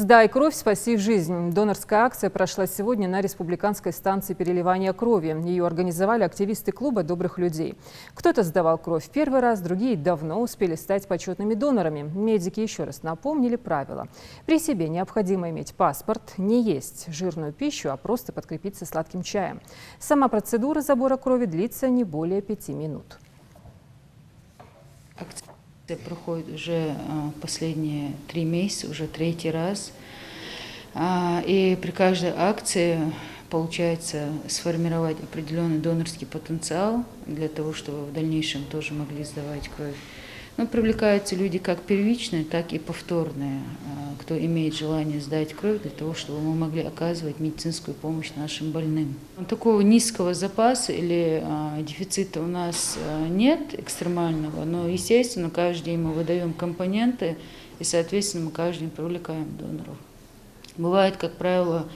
«Сдай кровь, спаси жизнь». Донорская акция прошла сегодня на республиканской станции переливания крови. Ее организовали активисты клуба добрых людей. Кто-то сдавал кровь в первый раз, другие давно успели стать почетными донорами. Медики еще раз напомнили правила. При себе необходимо иметь паспорт, не есть жирную пищу, а просто подкрепиться сладким чаем. Сама процедура забора крови длится не более 5 минут. Акция проходит уже последние 3 месяца, уже 3-й раз. И при каждой акции получается сформировать определенный донорский потенциал для того, чтобы в дальнейшем тоже могли сдавать кровь. Но привлекаются люди как первичные, так и повторные, кто имеет желание сдать кровь для того, чтобы мы могли оказывать медицинскую помощь нашим больным. Такого низкого запаса или дефицита у нас нет экстремального, но, естественно, каждый день мы выдаем компоненты, и, соответственно, мы каждый день привлекаем доноров. Бывает, как правило,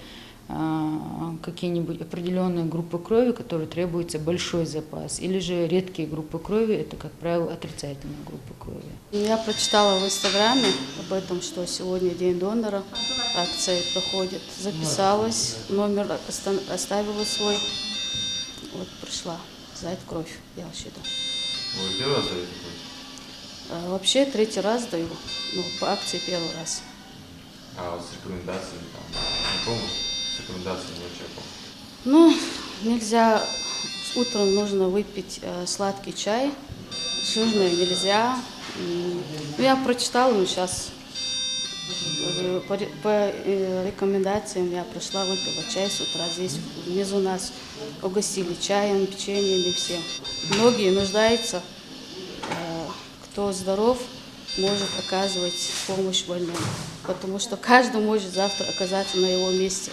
какие-нибудь определенные группы крови, которые требуется большой запас, или же редкие группы крови, это, как правило, отрицательные группы крови. Я прочитала в Инстаграме об этом, что сегодня день донора, акция проходит, записалась, номер оставила свой, вот пришла сдать кровь, я считаю. Вы первый раз даете кровь? Вообще 3-й раз даю, но по акции 1-й раз. А с рекомендациями там, знакомых? С рекомендациями врача? Ну, нельзя, утром нужно выпить сладкий чай, жирный нельзя. Ну, я прочитала, но сейчас по рекомендациям я пришла, выпила чай с утра. Здесь внизу нас угостили чаем, печеньем и всем. Многие нуждаются, кто здоров, может оказывать помощь больным, потому что каждый может завтра оказаться на его месте.